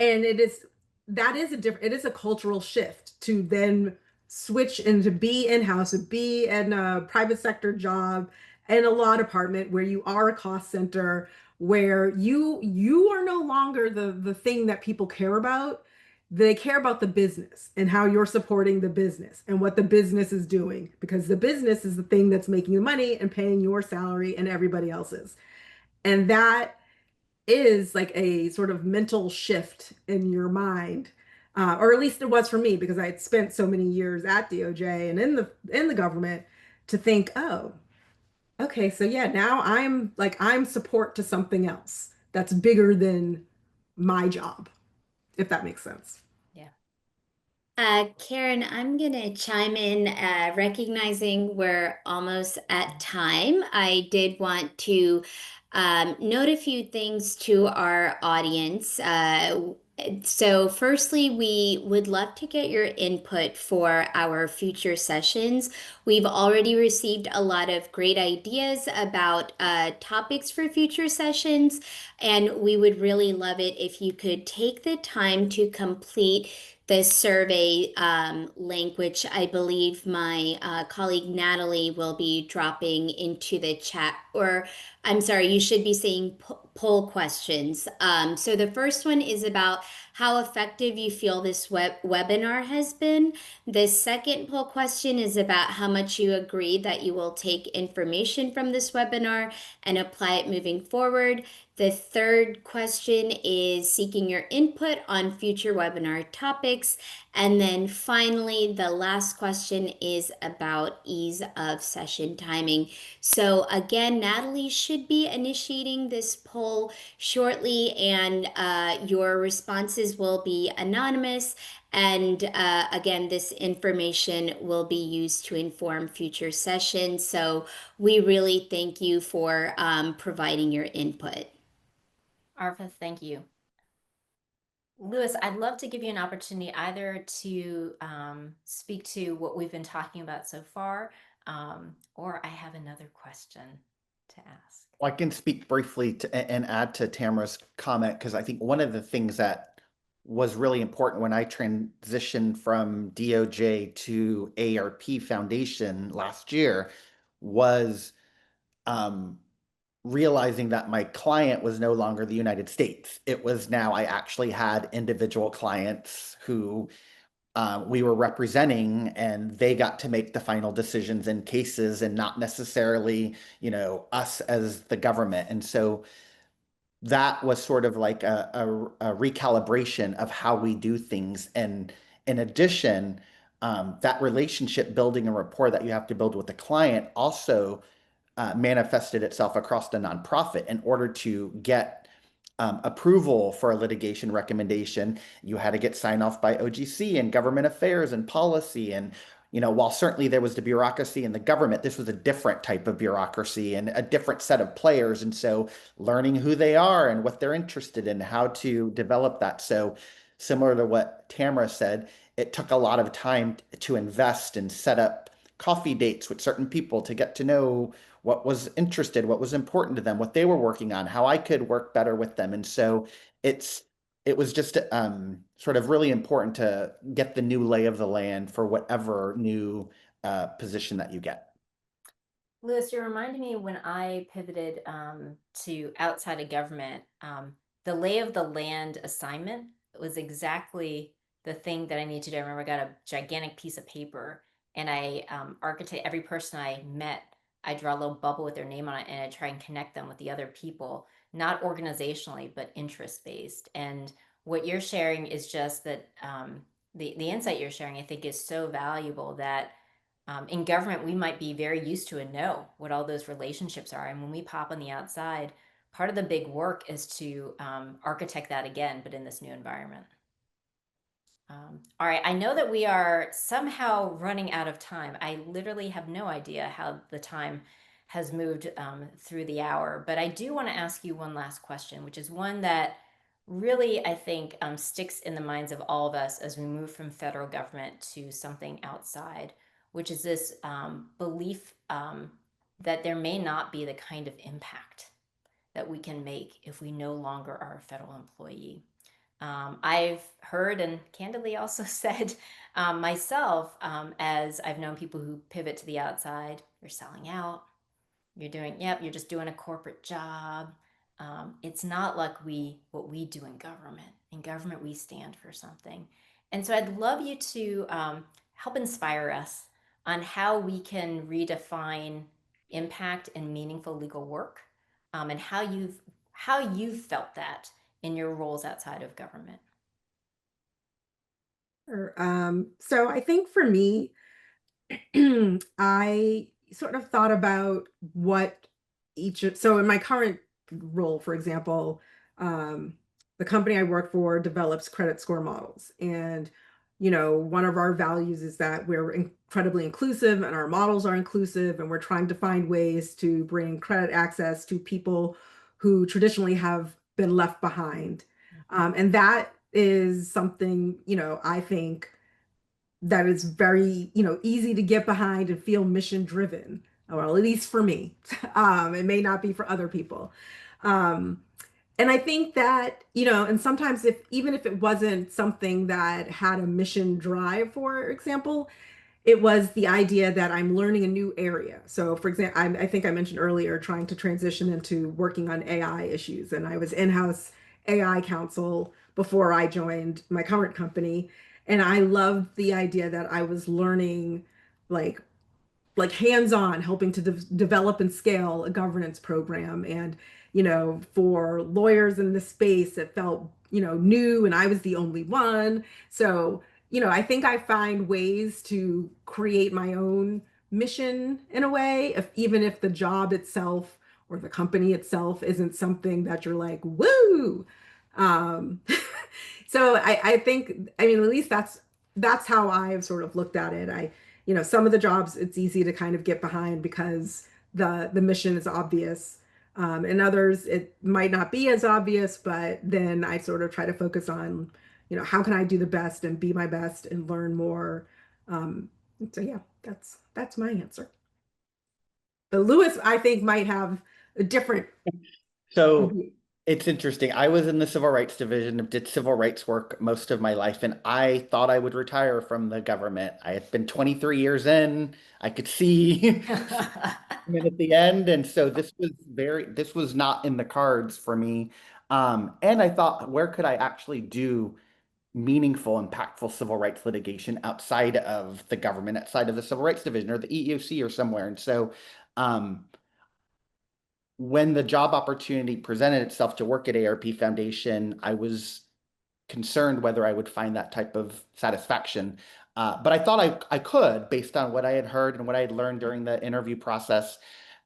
And it is a cultural shift to then switch and to be in-house, to be in a private sector job in a law department where you are a cost center, where you are no longer the thing that people care about. They care about the business and how you're supporting the business and what the business is doing, because the business is the thing that's making the money and paying your salary and everybody else's. And that is like a sort of mental shift in your mind, or at least it was for me, because I had spent so many years at DOJ and in the government, to think, oh, okay, so yeah, now I'm support to something else that's bigger than my job, if that makes sense. Yeah. Karen, I'm going to chime in, recognizing we're almost at time. I did want to note a few things to our audience. So firstly, we would love to get your input for our future sessions. We've already received a lot of great ideas about topics for future sessions, and we would really love it if you could take the time to complete the survey link, which I believe my colleague Natalie will be dropping into the chat. Or, I'm sorry, you should be saying poll questions. So the first one is about how effective you feel this webinar has been. The second poll question is about how much you agree that you will take information from this webinar and apply it moving forward. The third question is seeking your input on future webinar topics. And then finally, the last question is about ease of session timing. So again, Natalie should be initiating this poll shortly, and your responses will be anonymous. And again, this information will be used to inform future sessions. So we really thank you for providing your input. Arfa, thank you. Louis, I'd love to give you an opportunity either to speak to what we've been talking about so far, or I have another question to ask. Well, I can speak briefly and add to Tamara's comment, because I think one of the things that was really important when I transitioned from DOJ to AARP Foundation last year was realizing that my client was no longer the United States. It was now I actually had individual clients who we were representing, and they got to make the final decisions in cases and not necessarily, us as the government. And so that was sort of like a recalibration of how we do things. And in addition, that relationship building and rapport that you have to build with the client also manifested itself across the nonprofit. In order to get approval for a litigation recommendation, you had to get sign off by OGC and government affairs and policy. And, while certainly there was the bureaucracy in the government, this was a different type of bureaucracy and a different set of players. And so learning who they are and what they're interested in, how to develop that. So similar to what Tamra said, it took a lot of time to invest and set up coffee dates with certain people to get to know what was interested, what was important to them, what they were working on, how I could work better with them. And so it was just sort of really important to get the new lay of the land for whatever new position that you get. Louis, you're reminding me when I pivoted to outside of government, the lay of the land assignment was exactly the thing that I needed to do. I remember I got a gigantic piece of paper, and I architect every person I met. I draw a little bubble with their name on it, and I try and connect them with the other people, not organizationally, but interest-based. And what you're sharing is just that the insight you're sharing, I think, is so valuable that in government, we might be very used to and know what all those relationships are. And when we pop on the outside, part of the big work is to architect that again, but in this new environment. All right, I know that we are somehow running out of time. I literally have no idea how the time has moved through the hour, but I do want to ask you one last question, which is one that really, I think, sticks in the minds of all of us as we move from federal government to something outside, which is this belief that there may not be the kind of impact that we can make if we no longer are a federal employee. I've heard and candidly also said myself, as I've known people who pivot to the outside, they're selling out, you're just doing a corporate job. It's not like what we do in government. In government, we stand for something. And so I'd love you to help inspire us on how we can redefine impact and meaningful legal work, and how you've felt that in your roles outside of government. Sure. So I think for me, I sort of thought about what so in my current role, for example, the company I work for develops credit score models. And, one of our values is that we're incredibly inclusive and our models are inclusive, and we're trying to find ways to bring credit access to people who traditionally have been left behind. And that is something, I think that is very, easy to get behind and feel mission driven. Well, at least for me. It may not be for other people. And I think that, and sometimes even if it wasn't something that had a mission drive, for example, it was the idea that I'm learning a new area. So for example, I think I mentioned earlier trying to transition into working on AI issues. And I was in-house AI counsel before I joined my current company. And I loved the idea that I was learning like hands-on helping to develop and scale a governance program. And for lawyers in this space, it felt new, and I was the only one. So I think I find ways to create my own mission in a way, even if the job itself or the company itself isn't something that you're like, woo. um so I think, I mean, at least that's how I've sort of looked at it. Some of the jobs it's easy to kind of get behind because the mission is obvious. And others it might not be as obvious, but then I sort of try to focus on, how can I do the best and be my best and learn more. So yeah, that's my answer. But Lewis, I think, might have a different. So it's interesting. I was in the civil rights division, did civil rights work most of my life, and I thought I would retire from the government. I had been 23 years in. I could see at the end. And so this was not in the cards for me. And I thought, where could I actually do meaningful, impactful civil rights litigation outside of the government, outside of the civil rights division or the EEOC or somewhere? And so, when the job opportunity presented itself to work at AARP Foundation, I was concerned whether I would find that type of satisfaction. But I thought I could, based on what I had heard and what I had learned during the interview process.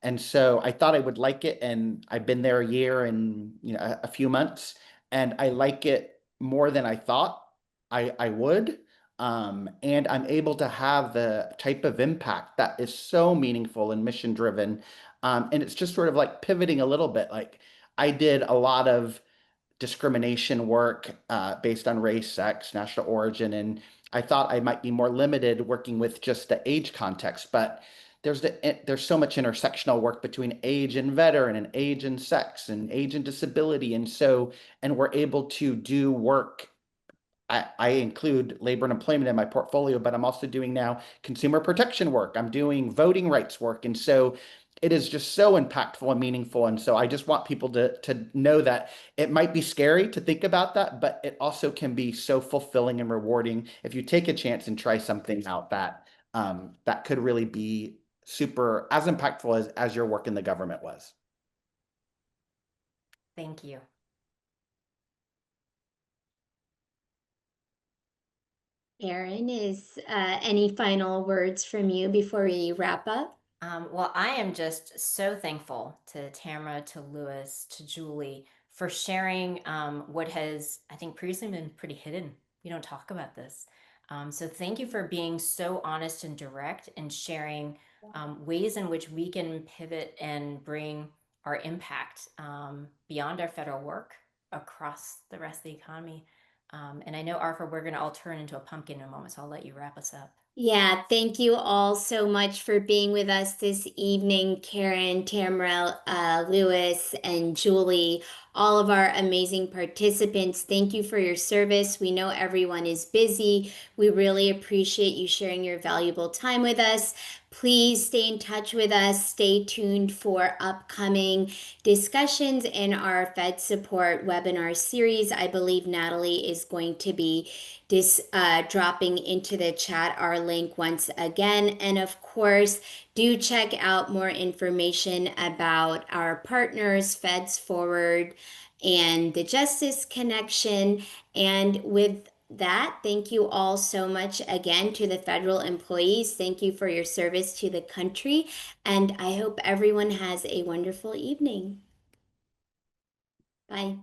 And so I thought I would like it. And I've been there a year and a few months, and I like it more than I thought I would. And I'm able to have the type of impact that is so meaningful and mission driven. And it's just sort of like pivoting a little bit. Like, I did a lot of discrimination work based on race, sex, national origin, and I thought I might be more limited working with just the age context. But there's so much intersectional work between age and veteran, and age and sex, and age and disability, and we're able to do work. I include labor and employment in my portfolio, but I'm also doing now consumer protection work. I'm doing voting rights work. And so it is just so impactful and meaningful. And so I just want people to know that it might be scary to think about that, but it also can be so fulfilling and rewarding if you take a chance and try something out that could really be super as impactful as your work in the government was. Thank you. Erin, is any final words from you before we wrap up? Well, I am just so thankful to Tamra, to Lewis, to Julie for sharing what has, I think, previously been pretty hidden. We don't talk about this. So thank you for being so honest and direct and sharing ways in which we can pivot and bring our impact beyond our federal work across the rest of the economy. And I know, Arthur, we're going to all turn into a pumpkin in a moment, so I'll let you wrap us up. Yeah, thank you all so much for being with us this evening, Karen, Tamra, Lewis, and Julie. all of our amazing participants. Thank you for your service. We know everyone is busy. We really appreciate you sharing your valuable time with us. Please stay in touch with us. Stay tuned for upcoming discussions in our FedSupport Webinar Series. I believe Natalie is going to be dropping into the chat our link once again. And of course, do check out more information about our partners, FedsForward and the Justice Connection. And with that, thank you all so much again to the federal employees. Thank you for your service to the country. And I hope everyone has a wonderful evening. Bye.